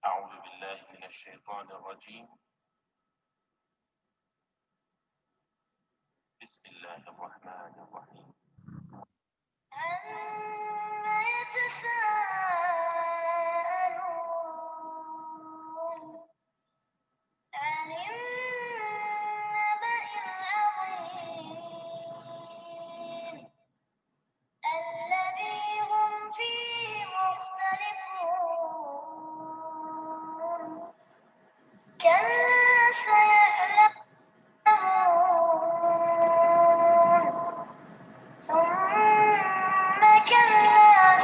أعوذ بالله من الشيطان الرجيم. بسم الله الرحمن الرحيم. عما يتساءلون عن النبأ العظيم الذي هم فيه مختلفون كلا سيعلمون ثم كلا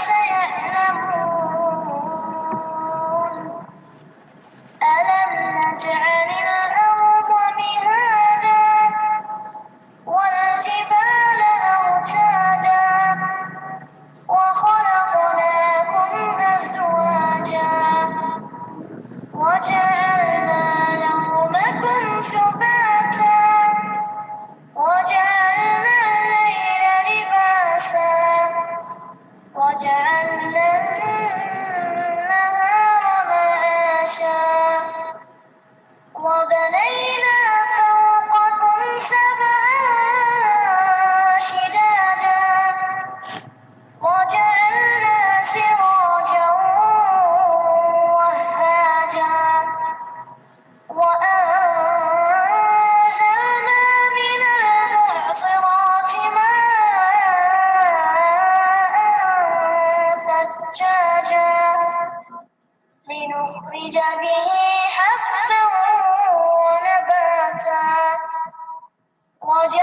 سيعلمون ألم نجعل الأرض مهادا والجبال أوتادا وخلقناكم أزواجا وجعلنا نومكم سباتا وجعلنا الليل لباسا وجعلنا النهار معاشا وبنينا فوقكم سبعا شدادا وجعلنا سراجا وهاجا وأنزلنا من المعصرات ماء ثجاجا لنخرج به حبا ونباتا وجنات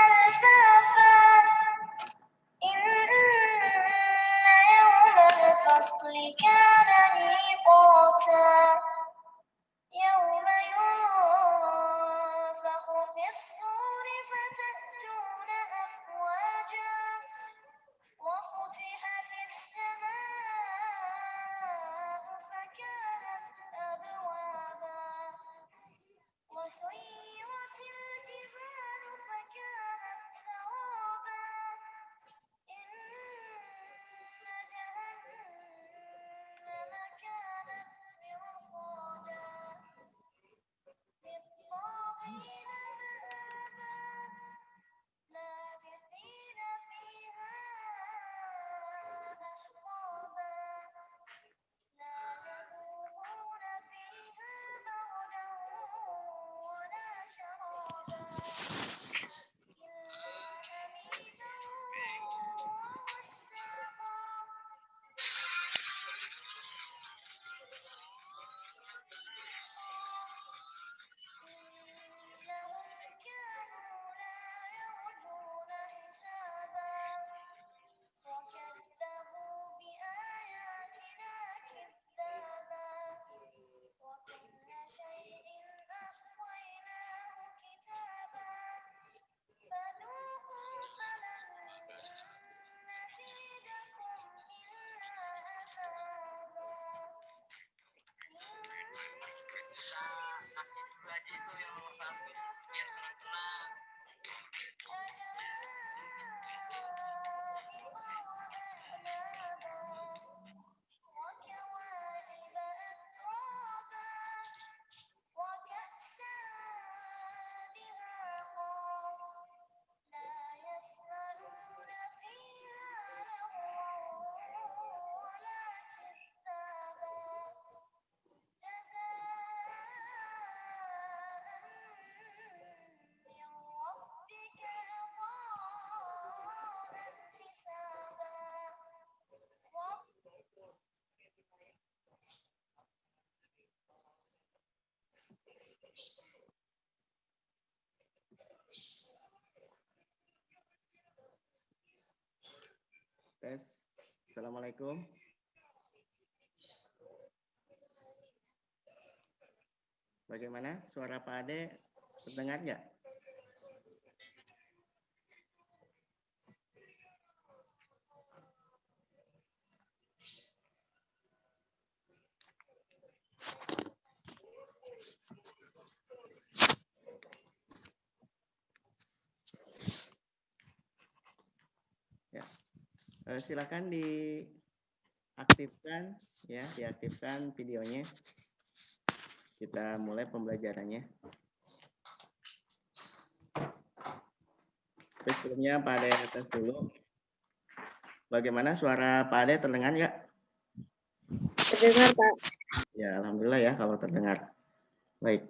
ألفافا إن يوم الفصل كان ميقاتا يوم ينفخ في الصور فتأتون أفواجا وفتحت السماء فكانت أبوابا وسيرت الجبال فكانت سرابا إن جهنم كانت مرصادا للطاغين مآبا لابثين فيها أحقابا لا يذوقون فيها بردا ولا شرابا إلا حميما وغساقا إنهم كانوا لا يرجون حسابا وكذبوا بآياتنا كذابا وكل شيء أحصيناه كتابا فذوقوا فلن نزيدكم إلا عذابا وكواعب أترابا وكأسا دهاقا لا يسمعون فيها لغوا ولا كذابا جزاء من ربك عطاء حسابا Tes. Assalamualaikum. Bagaimana suara Pak Ade? Terdengar nggak? Silakan diaktifkan ya, diaktifkan videonya. Kita mulai pembelajarannya. Tapi sebelumnya Pak Ade tes dulu. Bagaimana suara Pak Ade, terdengar nggak? Terdengar, Pak. Ya, alhamdulillah ya kalau terdengar. Baik.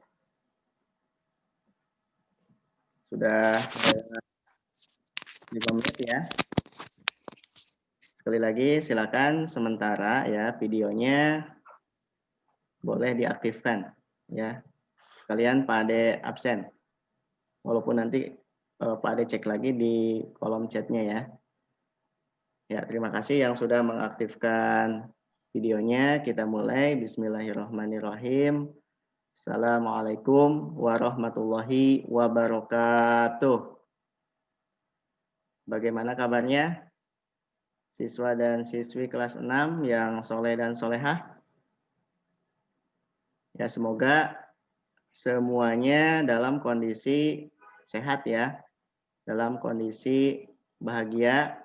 Sudah 5 menit ya. Sekali lagi silakan sementara ya videonya boleh diaktifkan ya. Sekalian Pak Ade absen. Walaupun nanti Pak Ade cek lagi di kolom chatnya ya. Ya, terima kasih yang sudah mengaktifkan videonya. Kita mulai. Bismillahirrahmanirrahim. Assalamualaikum warahmatullahi wabarakatuh. Bagaimana kabarnya? Siswa dan siswi kelas 6 yang soleh dan solehah. Ya, semoga semuanya dalam kondisi sehat ya. Dalam kondisi bahagia.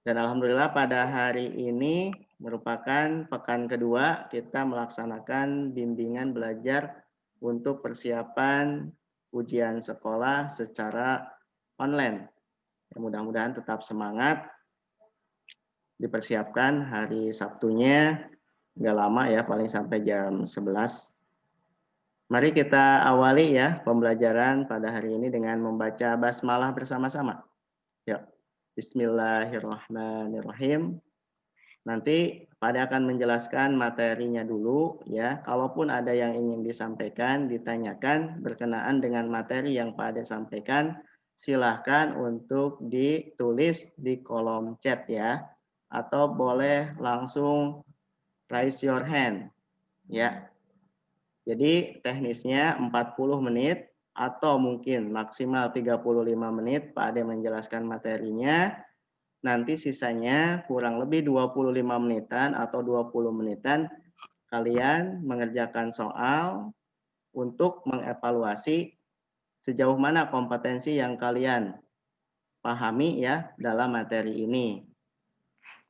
Dan alhamdulillah pada hari ini merupakan pekan kedua kita melaksanakan bimbingan belajar untuk persiapan ujian sekolah secara online. Ya, mudah-mudahan tetap semangat. Dipersiapkan hari Sabtunya, nggak lama ya, paling sampai jam 11. Mari kita awali ya pembelajaran pada hari ini dengan membaca basmalah bersama-sama. Ya. Bismillahirrahmanirrahim. Nanti Pak Ade akan menjelaskan materinya dulu ya. Kalaupun ada yang ingin disampaikan, ditanyakan berkenaan dengan materi yang Pak Ade sampaikan, silahkan untuk ditulis di kolom chat ya. Atau boleh langsung raise your hand ya. Jadi teknisnya 40 menit atau mungkin maksimal 35 menit Pak Ade menjelaskan materinya. Nanti sisanya kurang lebih 25 menitan atau 20 menitan kalian mengerjakan soal untuk mengevaluasi sejauh mana kompetensi yang kalian pahami ya dalam materi ini.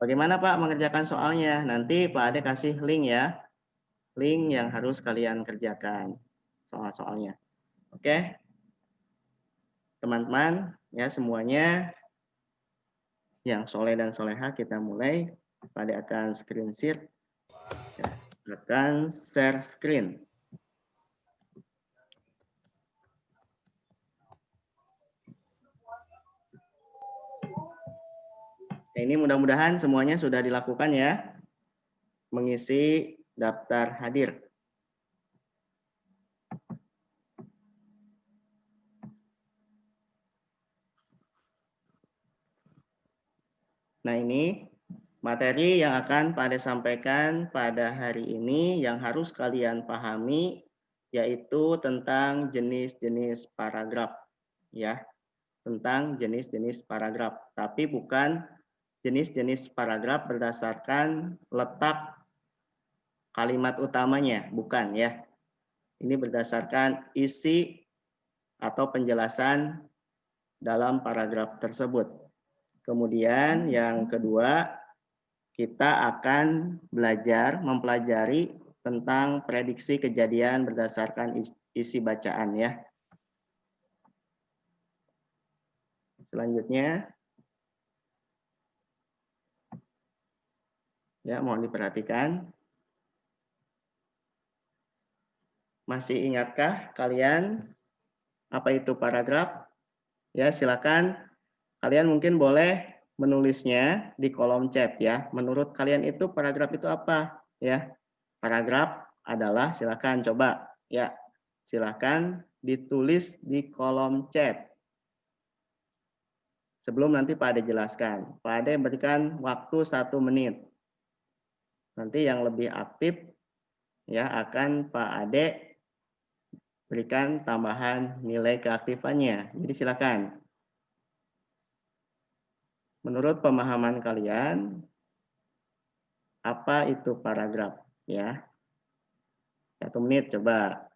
Bagaimana Pak mengerjakan soalnya? Nanti Pak Ade kasih link ya. Link yang harus kalian kerjakan soal-soalnya. Oke? Teman-teman ya semuanya yang soleh dan soleha kita mulai. Pak Ade akan screen share. Ya, akan share screen. Ini mudah-mudahan semuanya sudah dilakukan ya. Mengisi daftar hadir. Nah ini materi yang akan Pak Ade sampaikan pada hari ini yang harus kalian pahami yaitu tentang jenis-jenis paragraf ya. Tentang jenis-jenis paragraf, tapi bukan jenis-jenis paragraf berdasarkan letak kalimat utamanya, bukan ya. Ini berdasarkan isi atau penjelasan dalam paragraf tersebut. Kemudian yang kedua, kita akan belajar mempelajari tentang prediksi kejadian berdasarkan isi bacaan ya. Selanjutnya, ya mohon diperhatikan. Masih ingatkah kalian apa itu paragraf? Ya, silakan kalian mungkin boleh menulisnya di kolom chat ya. Menurut kalian itu paragraf itu apa? Ya. Paragraf adalah silakan coba ya. Silakan ditulis di kolom chat. Sebelum nanti Pak Ade jelaskan. Pak Ade berikan waktu 1 menit. Nanti yang lebih aktif ya akan Pak Ade berikan tambahan nilai keaktifannya. Jadi silakan. Menurut pemahaman kalian, apa itu paragraf? Ya, 1 menit coba.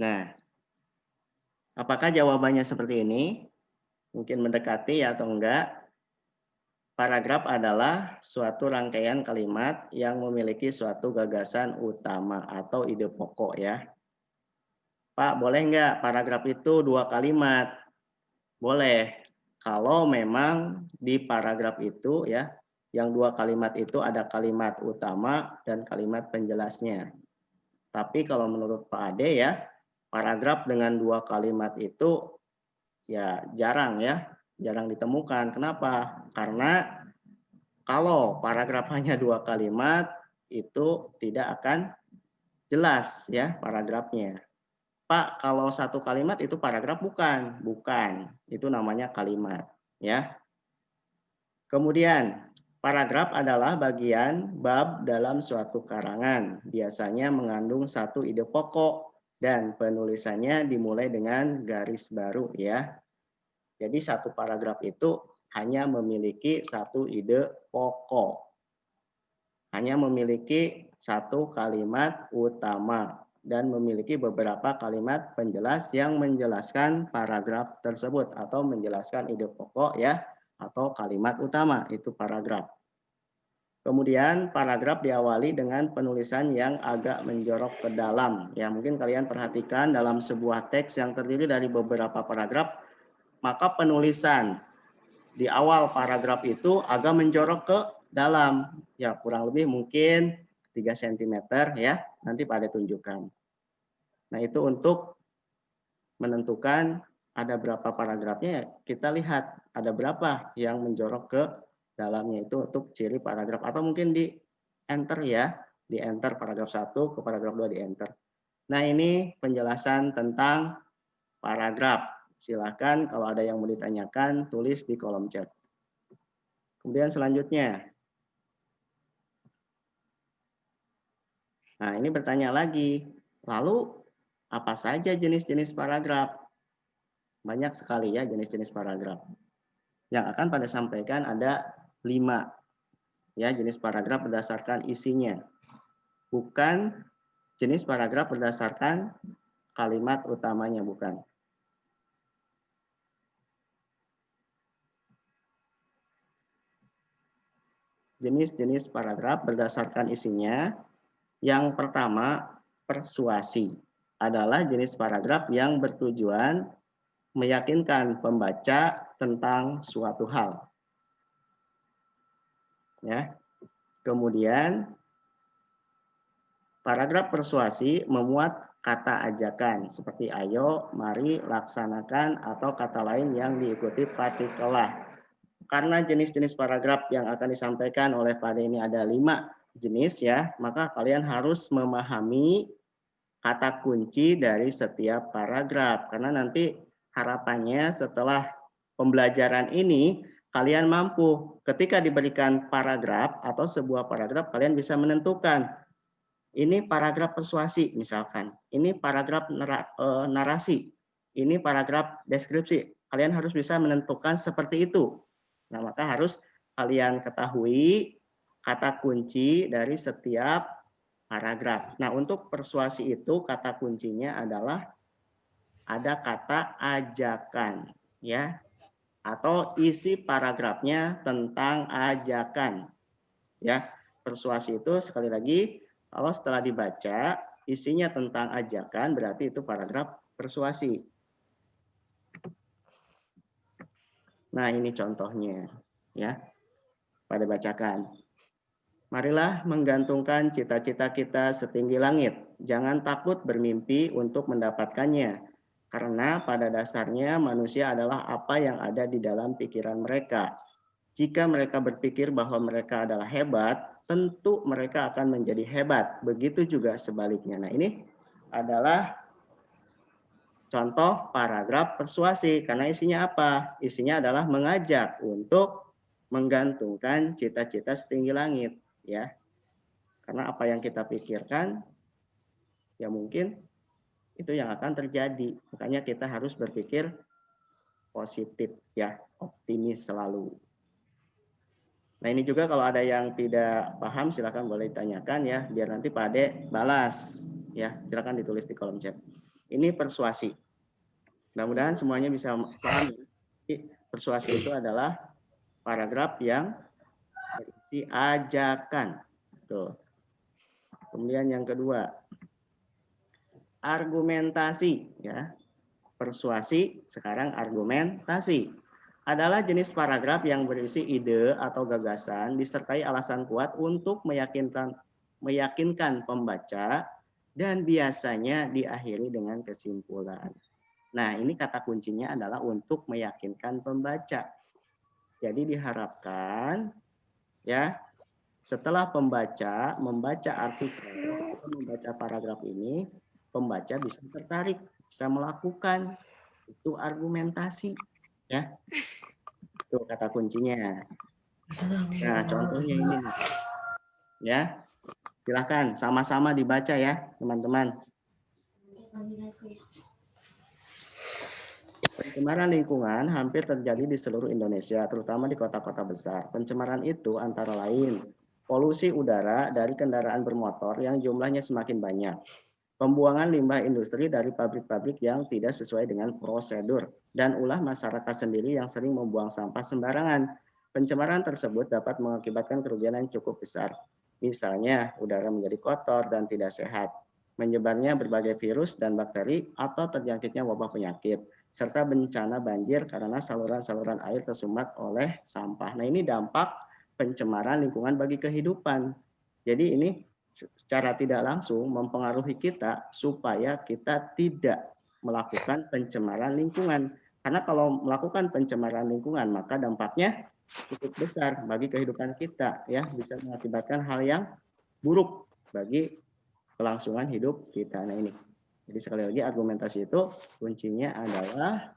Nah, apakah jawabannya seperti ini? Mungkin mendekati atau enggak? Paragraf adalah suatu rangkaian kalimat yang memiliki suatu gagasan utama atau ide pokok ya. Pak, boleh enggak paragraf itu 2 kalimat? Boleh. Kalau memang di paragraf itu ya, yang 2 kalimat itu ada kalimat utama dan kalimat penjelasnya. Tapi kalau menurut Pak Ade ya, paragraf dengan 2 kalimat itu ya jarang ya, jarang ditemukan. Kenapa? Karena kalau paragraf hanya 2 kalimat itu tidak akan jelas ya paragrafnya. Pak, kalau 1 kalimat itu paragraf bukan? Bukan. Itu namanya kalimat ya. Kemudian paragraf adalah bagian bab dalam suatu karangan. Biasanya mengandung satu ide pokok dan penulisannya dimulai dengan garis baru ya. Jadi satu paragraf itu hanya memiliki satu ide pokok. Hanya memiliki satu kalimat utama dan memiliki beberapa kalimat penjelas yang menjelaskan paragraf tersebut atau menjelaskan ide pokok ya atau kalimat utama itu paragraf. Kemudian paragraf diawali dengan penulisan yang agak menjorok ke dalam. Ya, mungkin kalian perhatikan dalam sebuah teks yang terdiri dari beberapa paragraf, maka penulisan di awal paragraf itu agak menjorok ke dalam. Ya, kurang lebih mungkin 3 cm ya. Nanti Pak Ade tunjukkan. Nah, itu untuk menentukan ada berapa paragrafnya, kita lihat ada berapa yang menjorok ke dalamnya itu untuk ciri paragraf. Atau mungkin di enter ya, di enter paragraf 1 ke paragraf 2 di enter. Nah, ini penjelasan tentang paragraf. Silakan kalau ada yang mau ditanyakan, tulis di kolom chat. Kemudian selanjutnya. Nah, ini bertanya lagi. Lalu, apa saja jenis-jenis paragraf? Banyak sekali ya jenis-jenis paragraf. Yang akan pada sampaikan ada 5 ya jenis paragraf berdasarkan isinya. Bukan jenis paragraf berdasarkan kalimat utamanya, bukan. Jenis-jenis paragraf berdasarkan isinya. Yang pertama, persuasi. Adalah jenis paragraf yang bertujuan meyakinkan pembaca tentang suatu hal. Ya. Kemudian paragraf persuasi memuat kata ajakan seperti ayo, mari, laksanakan atau kata lain yang diikuti partikelah. Karena jenis-jenis paragraf yang akan disampaikan oleh Pak Ade ini ada 5 jenis ya, maka kalian harus memahami kata kunci dari setiap paragraf. Karena nanti harapannya setelah pembelajaran ini kalian mampu ketika diberikan paragraf atau sebuah paragraf kalian bisa menentukan ini paragraf persuasi misalkan, ini paragraf narasi, ini paragraf deskripsi. Kalian harus bisa menentukan seperti itu. Nah, maka harus kalian ketahui kata kunci dari setiap paragraf. Nah, untuk persuasi itu kata kuncinya adalah ada kata ajakan ya atau isi paragrafnya tentang ajakan. Ya, persuasi itu sekali lagi kalau setelah dibaca isinya tentang ajakan berarti itu paragraf persuasi. Nah, ini contohnya ya. Pada bacakan. Marilah menggantungkan cita-cita kita setinggi langit. Jangan takut bermimpi untuk mendapatkannya. Karena pada dasarnya manusia adalah apa yang ada di dalam pikiran mereka. Jika mereka berpikir bahwa mereka adalah hebat, tentu mereka akan menjadi hebat. Begitu juga sebaliknya. Nah, ini adalah contoh paragraf persuasi. Karena isinya apa? Isinya adalah mengajak untuk menggantungkan cita-cita setinggi langit. Ya, karena apa yang kita pikirkan, ya mungkin itu yang akan terjadi. Makanya kita harus berpikir positif, ya, optimis selalu. Nah, ini juga kalau ada yang tidak paham silakan boleh ditanyakan ya, biar nanti Pak Ade balas ya. Silakan ditulis di kolom chat. Ini persuasi. Mudah-mudahan semuanya bisa paham. Persuasi itu adalah paragraf yang berisi ajakan. Tuh. Kemudian yang kedua, argumentasi, ya. Persuasi, sekarang argumentasi. Adalah jenis paragraf yang berisi ide atau gagasan disertai alasan kuat untuk meyakinkan pembaca dan biasanya diakhiri dengan kesimpulan. Nah, ini kata kuncinya adalah untuk meyakinkan pembaca. Jadi diharapkan ya, setelah pembaca membaca artikel atau membaca paragraf ini, pembaca bisa tertarik, bisa melakukan itu argumentasi, ya. Itu kata kuncinya. Nah, contohnya ini, ya. Silakan sama-sama dibaca ya, teman-teman. Pencemaran lingkungan hampir terjadi di seluruh Indonesia, terutama di kota-kota besar. Pencemaran itu antara lain polusi udara dari kendaraan bermotor yang jumlahnya semakin banyak, pembuangan limbah industri dari pabrik-pabrik yang tidak sesuai dengan prosedur, dan ulah masyarakat sendiri yang sering membuang sampah sembarangan. Pencemaran tersebut dapat mengakibatkan kerugian yang cukup besar. Misalnya, udara menjadi kotor dan tidak sehat, menyebarnya berbagai virus dan bakteri, atau terjangkitnya wabah penyakit, serta bencana banjir karena saluran-saluran air tersumbat oleh sampah. Nah, ini dampak pencemaran lingkungan bagi kehidupan. Jadi ini secara tidak langsung mempengaruhi kita supaya kita tidak melakukan pencemaran lingkungan. Karena kalau melakukan pencemaran lingkungan, maka dampaknya cukup besar bagi kehidupan kita, ya, bisa mengakibatkan hal yang buruk bagi kelangsungan hidup kita. Nah, ini. Jadi sekali lagi argumentasi itu kuncinya adalah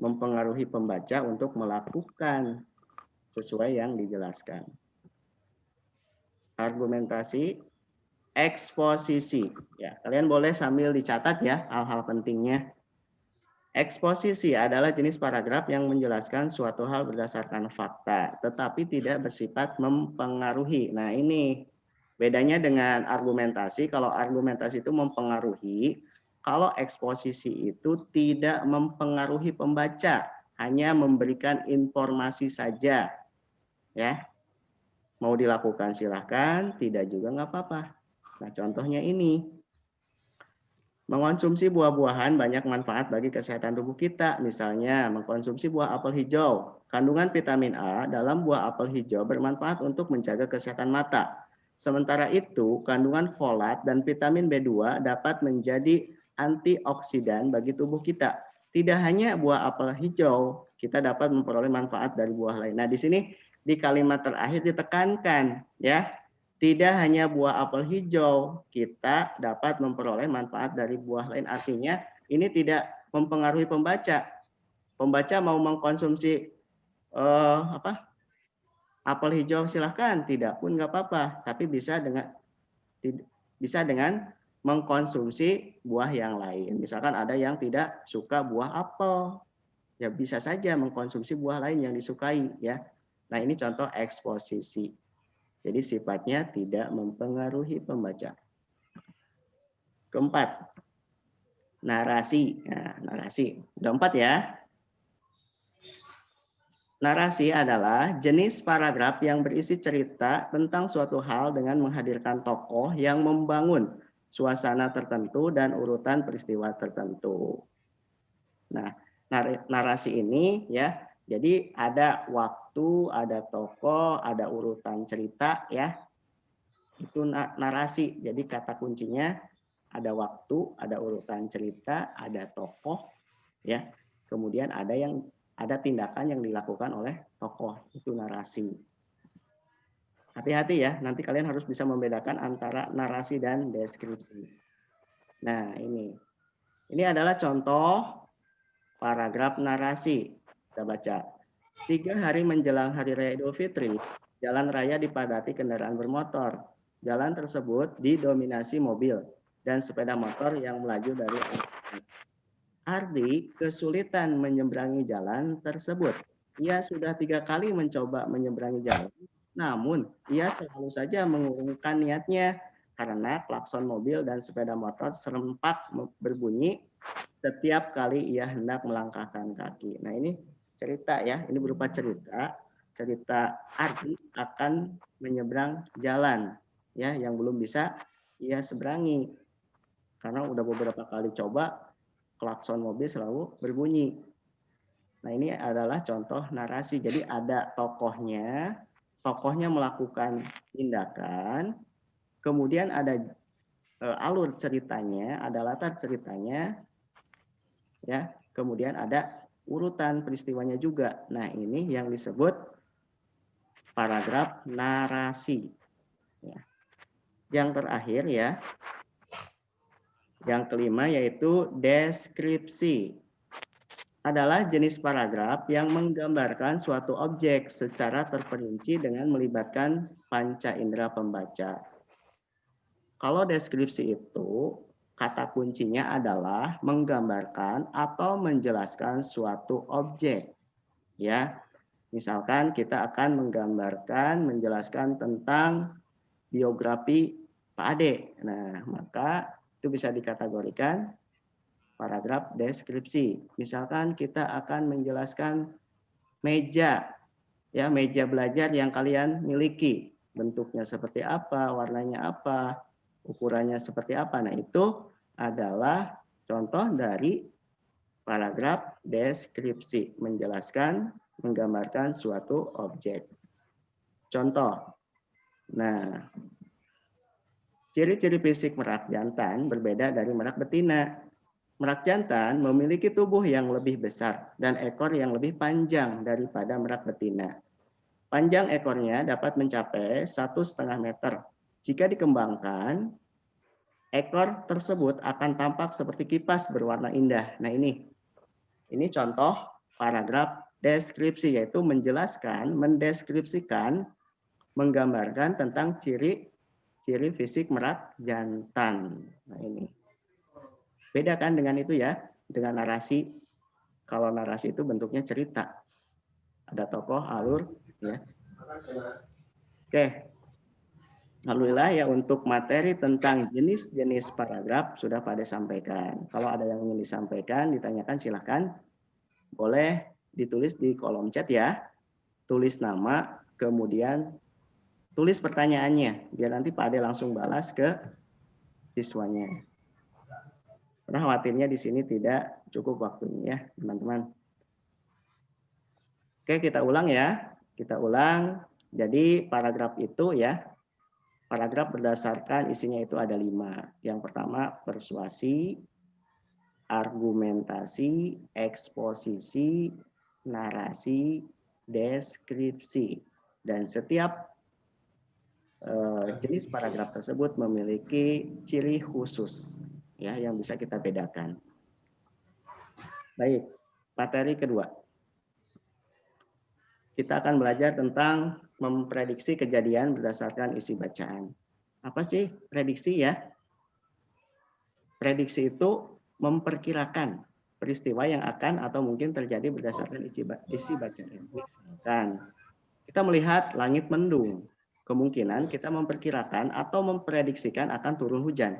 mempengaruhi pembaca untuk melakukan sesuai yang dijelaskan. Argumentasi, eksposisi. Ya, kalian boleh sambil dicatat ya hal-hal pentingnya. Eksposisi adalah jenis paragraf yang menjelaskan suatu hal berdasarkan fakta, tetapi tidak bersifat mempengaruhi. Nah, ini bedanya dengan argumentasi. Kalau argumentasi itu mempengaruhi, kalau eksposisi itu tidak mempengaruhi pembaca, hanya memberikan informasi saja. Ya, mau dilakukan silahkan, tidak juga nggak apa-apa. Nah, contohnya ini. Mengonsumsi buah-buahan banyak manfaat bagi kesehatan tubuh kita. Misalnya, mengkonsumsi buah apel hijau. Kandungan vitamin A dalam buah apel hijau bermanfaat untuk menjaga kesehatan mata. Sementara itu, kandungan folat dan vitamin B2 dapat menjadi antioksidan bagi tubuh kita. Tidak hanya buah apel hijau, kita dapat memperoleh manfaat dari buah lain. Nah, di sini di kalimat terakhir ditekankan, ya. Tidak hanya buah apel hijau, kita dapat memperoleh manfaat dari buah lain. Artinya ini tidak mempengaruhi pembaca. Pembaca mau mengkonsumsi apel hijau silahkan, tidak pun nggak apa-apa. Tapi bisa dengan mengkonsumsi buah yang lain. Misalkan ada yang tidak suka buah apel, ya bisa saja mengkonsumsi buah lain yang disukai, ya. Nah, ini contoh eksposisi. Jadi sifatnya tidak mempengaruhi pembaca. Keempat, narasi. Nah, narasi. Udah 4 ya. Narasi adalah jenis paragraf yang berisi cerita tentang suatu hal dengan menghadirkan tokoh yang membangun suasana tertentu dan urutan peristiwa tertentu. Nah, narasi ini ya, jadi ada waktu, ada tokoh, ada urutan cerita, ya. Itu narasi. Jadi kata kuncinya ada waktu, ada urutan cerita, ada tokoh, ya. Kemudian ada tindakan yang dilakukan oleh tokoh. Itu narasi. Hati-hati ya, nanti kalian harus bisa membedakan antara narasi dan deskripsi. Nah, ini. Ini adalah contoh paragraf narasi. Kita baca. 3 hari menjelang Hari Raya Idul Fitri, jalan raya dipadati kendaraan bermotor. Jalan tersebut didominasi mobil dan sepeda motor yang melaju dari arah. Ardi kesulitan menyeberangi jalan tersebut. Ia sudah 3 kali mencoba menyeberangi jalan, namun ia selalu saja mengurungkan niatnya karena klakson mobil dan sepeda motor serempak berbunyi setiap kali ia hendak melangkahkan kaki. Nah, ini cerita ya, ini berupa cerita Ardi akan menyeberang jalan ya yang belum bisa ia seberangi. Karena udah beberapa kali coba klakson mobil selalu berbunyi. Nah, ini adalah contoh narasi. Jadi ada tokohnya melakukan tindakan, kemudian ada alur ceritanya, ada latar ceritanya, ya. Kemudian ada urutan peristiwanya juga. Nah, ini yang disebut paragraf narasi. Ya. Yang terakhir ya, yang kelima yaitu deskripsi. Adalah jenis paragraf yang menggambarkan suatu objek secara terperinci dengan melibatkan panca indera pembaca. Kalau deskripsi itu, kata kuncinya adalah menggambarkan atau menjelaskan suatu objek. Ya, misalkan kita akan menggambarkan, menjelaskan tentang biografi Pak Ade. Nah, maka itu bisa dikategorikan paragraf deskripsi. Misalkan kita akan menjelaskan meja, ya meja belajar yang kalian miliki, bentuknya seperti apa, warnanya apa, ukurannya seperti apa. Nah, itu adalah contoh dari paragraf deskripsi, menjelaskan, menggambarkan suatu objek. Contoh. Nah, ciri-ciri fisik merak jantan berbeda dari merak betina. Merak jantan memiliki tubuh yang lebih besar dan ekor yang lebih panjang daripada merak betina. Panjang ekornya dapat mencapai 1,5 meter. Jika dikembangkan, ekor tersebut akan tampak seperti kipas berwarna indah. Nah, ini contoh paragraf deskripsi, yaitu menjelaskan, mendeskripsikan, menggambarkan tentang ciri fisik merak jantan. Nah, ini. Beda kan dengan itu ya, dengan narasi. Kalau narasi itu bentuknya cerita. Ada tokoh, alur, ya. Oke. Alhamdulillah ya, untuk materi tentang jenis-jenis paragraf sudah pada sampaikan. Kalau ada yang ingin disampaikan, ditanyakan silahkan. Boleh ditulis di kolom chat ya. Tulis nama, kemudian tulis pertanyaannya. Biar nanti Pak Ade langsung balas ke siswanya. Karena khawatirnya di sini tidak cukup waktunya ya, teman-teman. Oke, kita ulang ya. Kita ulang. Jadi paragraf itu ya, paragraf berdasarkan isinya itu ada 5. Yang pertama persuasi, argumentasi, eksposisi, narasi, deskripsi. Dan setiap jenis paragraf tersebut memiliki ciri khusus ya yang bisa kita bedakan. Baik, materi kedua. Kita akan belajar tentang memprediksi kejadian berdasarkan isi bacaan. Apa sih prediksi ya? Prediksi itu memperkirakan peristiwa yang akan atau mungkin terjadi berdasarkan isi bacaan. Misalkan kita melihat langit mendung, kemungkinan kita memperkirakan atau memprediksikan akan turun hujan.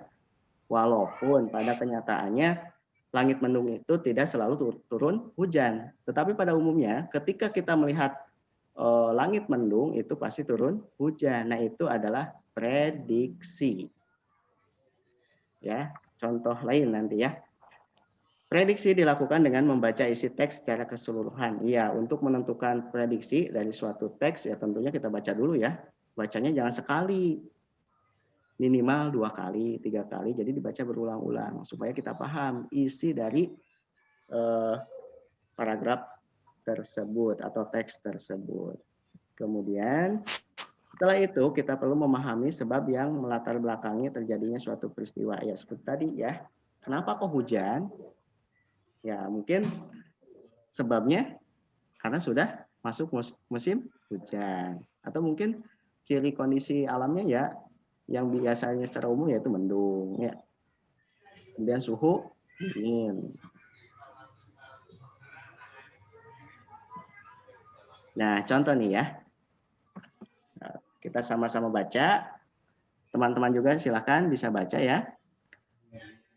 Walaupun pada kenyataannya langit mendung itu tidak selalu turun hujan. Tetapi pada umumnya ketika kita melihat langit mendung itu pasti turun hujan. Nah, itu adalah prediksi. Ya, contoh lain nanti ya. Prediksi dilakukan dengan membaca isi teks secara keseluruhan. Iya, untuk menentukan prediksi dari suatu teks ya tentunya kita baca dulu ya. Bacanya jangan sekali. Minimal 2 kali, 3 kali, jadi dibaca berulang-ulang supaya kita paham isi dari paragraf tersebut atau teks tersebut. Kemudian setelah itu kita perlu memahami sebab yang melatar belakangi terjadinya suatu peristiwa. Ya seperti tadi ya, kenapa kok hujan? Ya mungkin sebabnya karena sudah masuk musim hujan. Atau mungkin ciri kondisi alamnya ya yang biasanya secara umum yaitu mendung ya. Kemudian suhu dingin. Nah, contoh nih ya. Kita sama-sama baca. teman-teman juga silakan bisa baca ya.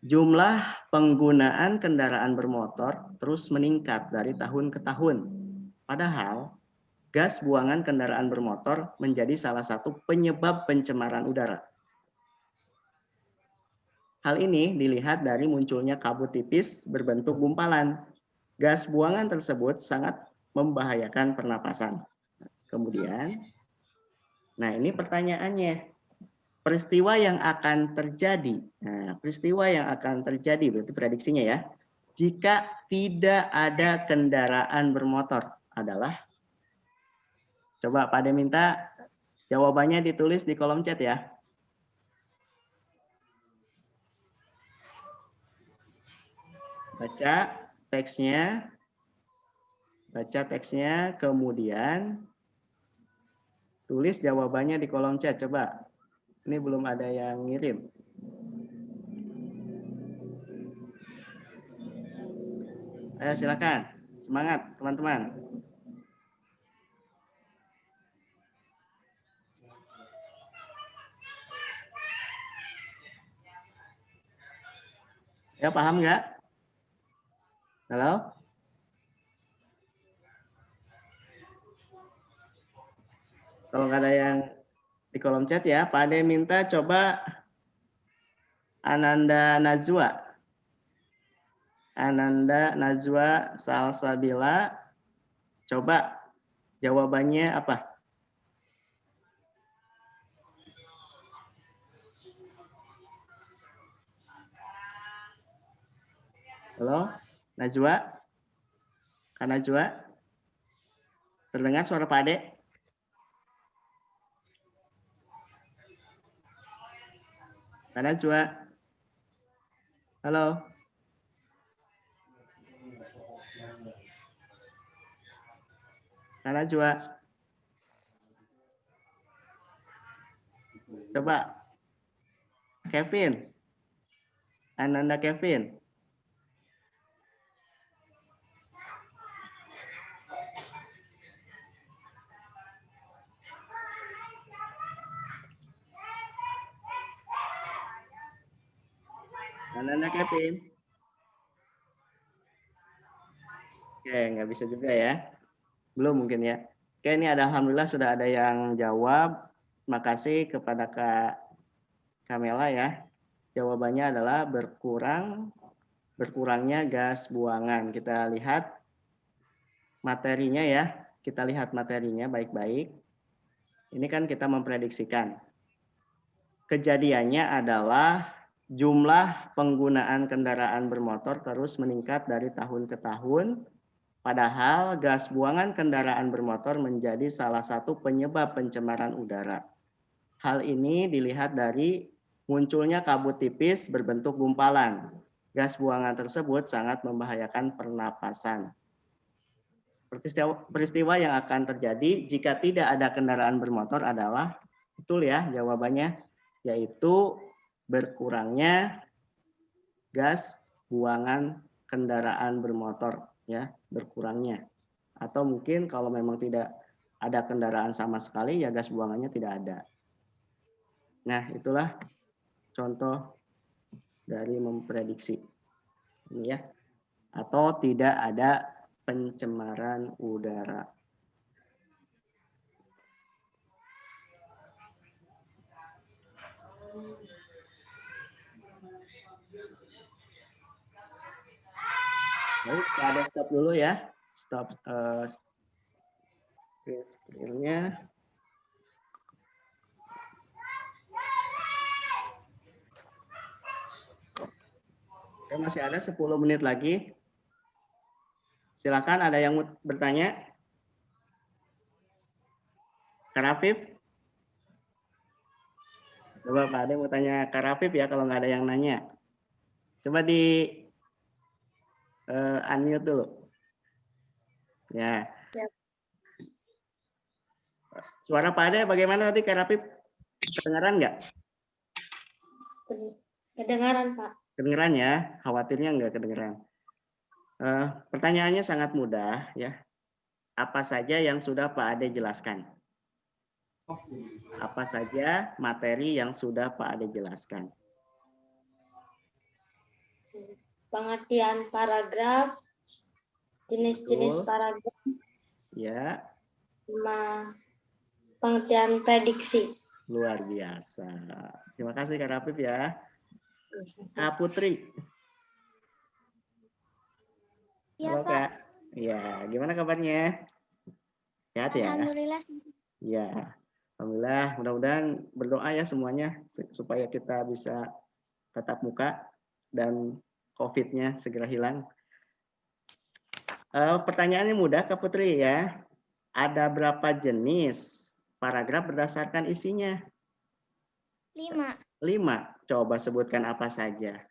Jumlah penggunaan kendaraan bermotor terus meningkat dari tahun ke tahun. Padahal gas buangan kendaraan bermotor menjadi salah satu penyebab pencemaran udara. Hal ini dilihat dari munculnya kabut tipis berbentuk gumpalan. Gas buangan tersebut sangat membahayakan pernapasan. Kemudian, nah ini pertanyaannya. Peristiwa yang akan terjadi. Nah, peristiwa yang akan terjadi berarti prediksinya ya. Jika tidak ada kendaraan bermotor adalah, coba Pak Ade minta jawabannya ditulis di kolom chat ya. Baca teksnya, kemudian tulis jawabannya di kolom chat. Coba, ini belum ada yang ngirim. Ayo silakan, semangat teman-teman. Ya paham nggak? Halo? Kalau nggak ada yang di kolom chat ya, Pak Ade minta coba Ananda Najwa Salsabila, coba jawabannya apa? Halo, Najwa? Kak Najwa? Terdengar suara Pak Ade? Kak Najwa? Halo? Kak Najwa? Coba. Kevin? Ananda Kevin? Ananda Kevin? Oke, nggak bisa juga ya. Belum mungkin ya. Oke, ini ada alhamdulillah sudah ada yang jawab. Terima kasih kepada Kak Kamela ya. Jawabannya adalah berkurangnya gas buangan. Kita lihat materinya ya. Kita lihat materinya baik-baik. Ini kan kita memprediksikan. Kejadiannya adalah jumlah penggunaan kendaraan bermotor terus meningkat dari tahun ke tahun. Padahal gas buangan kendaraan bermotor menjadi salah satu penyebab pencemaran udara. Hal ini dilihat dari munculnya kabut tipis berbentuk gumpalan. Gas buangan tersebut sangat membahayakan pernapasan. Peristiwa yang akan terjadi jika tidak ada kendaraan bermotor adalah, betul ya jawabannya, yaitu berkurangnya gas buangan kendaraan bermotor ya, berkurangnya. Atau mungkin kalau memang tidak ada kendaraan sama sekali ya gas buangannya tidak ada. Nah, itulah contoh dari memprediksi. Ini ya. Atau tidak ada pencemaran udara. Baik, ada stop dulu ya. Stop screen-nya. Oke, masih ada 10 menit lagi. Silakan, ada yang mau bertanya? Kak Rafif? Coba Pak Ade mau tanya Kak Rafif ya kalau nggak ada yang nanya. Coba di unmute dulu. Ya. Suara Pak Ade bagaimana tadi Kak Rafif? Kedengaran nggak? Kedengaran, Pak. Kedengeran ya, khawatirnya nggak kedengeran. Pertanyaannya sangat mudah ya. Apa saja yang sudah Pak Ade jelaskan? Apa saja materi yang sudah Pak Ade jelaskan? Pengertian paragraf, jenis-jenis Betul. paragraf, Ya, sama pengertian prediksi. luar biasa. Terima kasih Kak Rafif ya. Kak Putri. Ya, Halo Pak. Kak. Ya, gimana kabarnya? Sehat ya? Alhamdulillah. Ya, alhamdulillah. Mudah-mudahan berdoa ya semuanya supaya kita bisa tatap muka dan COVID-nya segera hilang. Pertanyaannya mudah Kak Putri ya. Ada berapa jenis paragraf berdasarkan isinya? 5. 5. Coba sebutkan apa saja.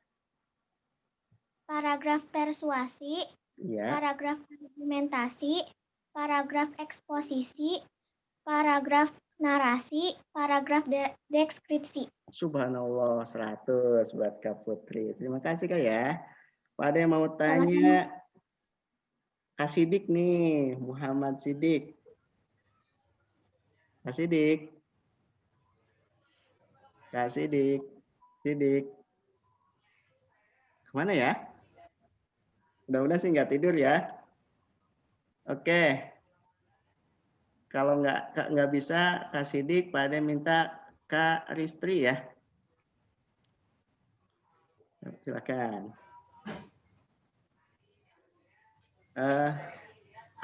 Paragraf persuasi, Ya, paragraf argumentasi, paragraf eksposisi, paragraf narasi, paragraf deskripsi. subhanallah 100 buat Kak Putri. Terima kasih Kak ya. Pak Ade mau Sama-sama. tanya Kak Sidik nih, Muhammad Sidik. Kak Sidik. Kak Sidik. Sidik. Kemana ya? Mudah-mudahan sih nggak tidur ya. Oke. Kalau nggak bisa Kak Sidik, Pak Ade minta Kak Ristri ya. Silakan.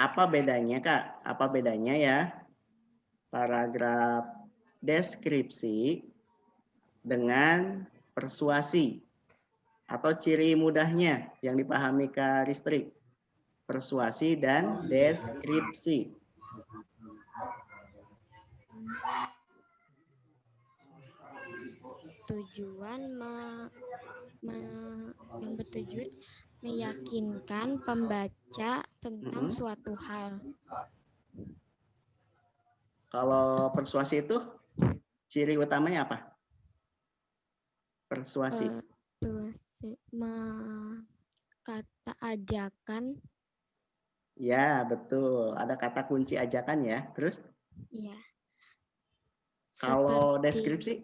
Apa bedanya Kak? Apa bedanya ya paragraf deskripsi dengan persuasi atau ciri mudahnya yang dipahami Kak Ristri? Persuasi dan deskripsi. Tujuan yang bertujuan meyakinkan pembaca tentang suatu hal. Kalau persuasi itu ciri utamanya apa? Persuasi. Terus kata ajakan. Ya, betul. Ada kata kunci ajakan ya. Terus? Ya. Kalau Seperti, deskripsi?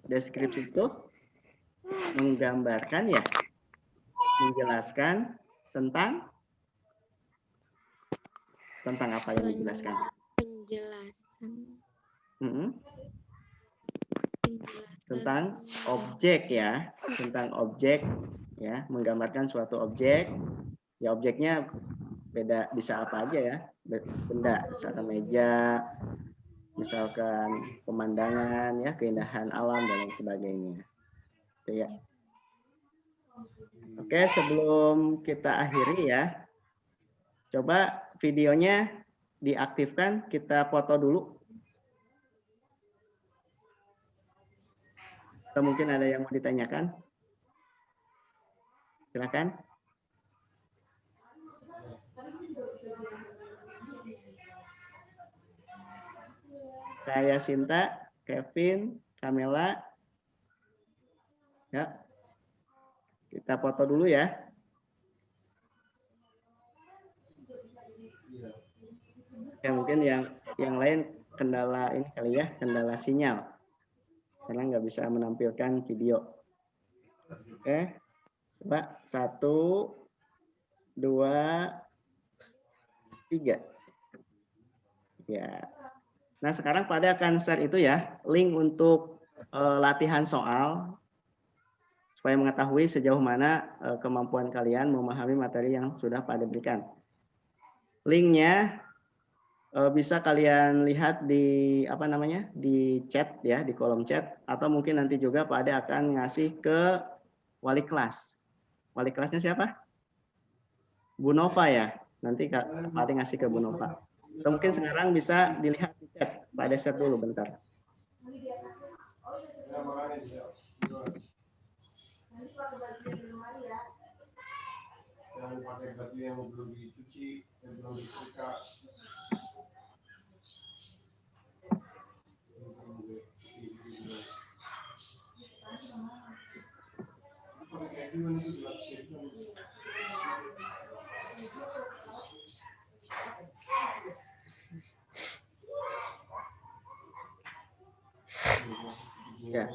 Deskripsi itu menggambarkan ya, menjelaskan tentang apa yang dijelaskan? Penjelasan. Tentang objek ya, tentang objek ya, menggambarkan suatu objek. Ya objeknya beda, bisa apa aja ya, benda, misalkan meja, misalkan pemandangan ya, keindahan alam dan lain sebagainya. Itu ya. Oke, sebelum kita akhiri ya, coba videonya diaktifkan, kita foto dulu. Atau mungkin ada yang mau ditanyakan? Silakan. Kayak Sinta, Kevin, Kamela. Ya. Kita foto dulu ya. Ya mungkin yang lain kendala ini kali ya, kendala sinyal. Karena nggak bisa menampilkan video. Oke. Coba 1, 2, 3. Ya. Nah, sekarang Pak Ade akan share itu ya, link untuk latihan soal supaya mengetahui sejauh mana kemampuan kalian memahami materi yang sudah Pak Ade berikan. Linknya bisa kalian lihat di di chat ya, di kolom chat, atau mungkin nanti juga Pak Ade akan ngasih ke wali kelas. Wali kelasnya siapa? Bu Nova ya. Nanti Pak Ade ngasih ke Bu Nova. Atau mungkin sekarang bisa dilihat di chat. Pak Ade share dulu bentar. Jangan pakai baju yang belum dicuci, yang belum disetrika. Ya.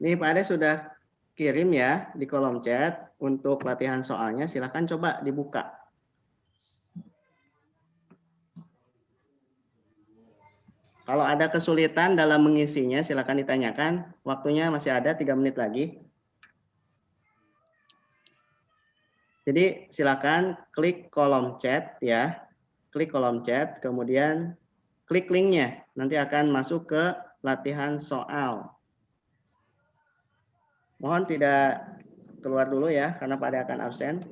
Ini Pak Ade sudah kirim ya di kolom chat untuk latihan soalnya. Silakan coba dibuka. Kalau ada kesulitan dalam mengisinya, silakan ditanyakan. Waktunya masih ada 3 menit lagi. Jadi silakan klik kolom chat ya. Klik kolom chat, kemudian klik linknya. Nanti akan masuk ke latihan soal. Mohon tidak keluar dulu ya, karena Pak Ade akan absen.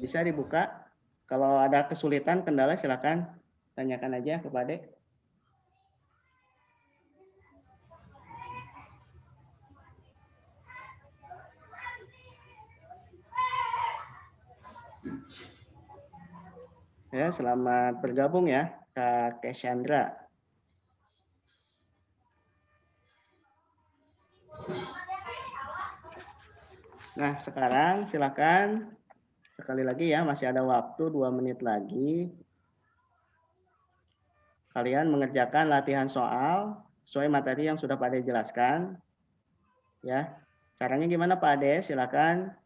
Bisa dibuka. Kalau ada kesulitan, kendala, silakan tanyakan aja kepada Ade. Ya, selamat bergabung ya, Kak Keshandra. Nah, sekarang silakan sekali lagi ya, masih ada waktu 2 menit lagi. Kalian mengerjakan latihan soal sesuai materi yang sudah Pak Ade jelaskan. Ya, caranya gimana Pak Ade? Silakan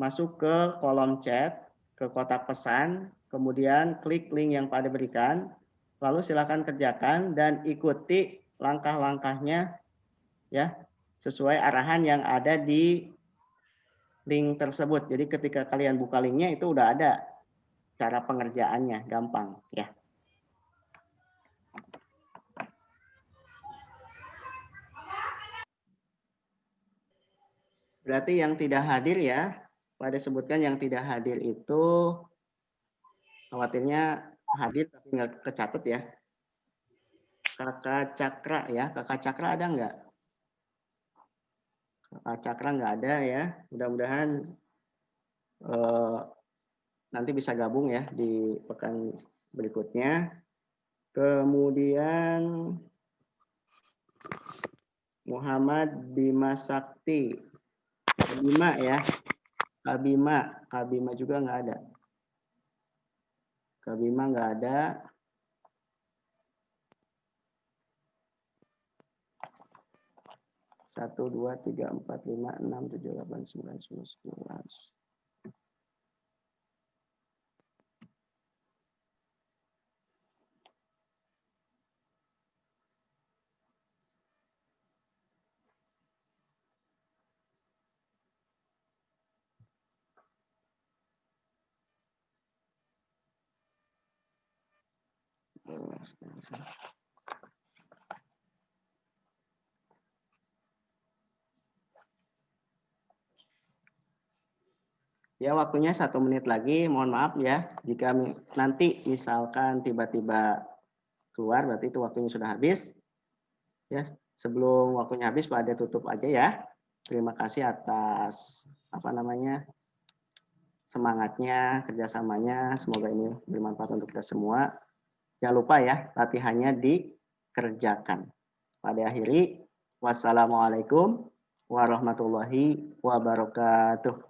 masuk ke kolom chat, ke kotak pesan, kemudian klik link yang Pak Ade berikan, lalu silakan kerjakan dan ikuti langkah-langkahnya ya, sesuai arahan yang ada di link tersebut. Jadi ketika kalian buka linknya itu udah ada cara pengerjaannya, gampang ya. Berarti yang tidak hadir ya, pada sebutkan yang tidak hadir itu khawatirnya hadir tapi nggak kecatat ya. Kakak Cakra ya, Kakak Cakra ada nggak? Kakak Cakra nggak ada ya. Mudah-mudahan nanti bisa gabung ya di pekan berikutnya. Kemudian Muhammad Bima Sakti, Kabima ya, Kabima juga nggak ada. Kabima nggak ada. Satu, 2, 3, 4, 5, 6, 7, 8, 9, 10, 11. Ya, waktunya 1 menit lagi. Mohon maaf ya, jika nanti misalkan tiba-tiba keluar, berarti itu waktunya sudah habis. Ya, sebelum waktunya habis, Pak Ade tutup aja ya. Terima kasih atas semangatnya, kerjasamanya. Semoga ini bermanfaat untuk kita semua. Jangan lupa ya, latihannya dikerjakan. Pada akhiri, wassalamualaikum warahmatullahi wabarakatuh.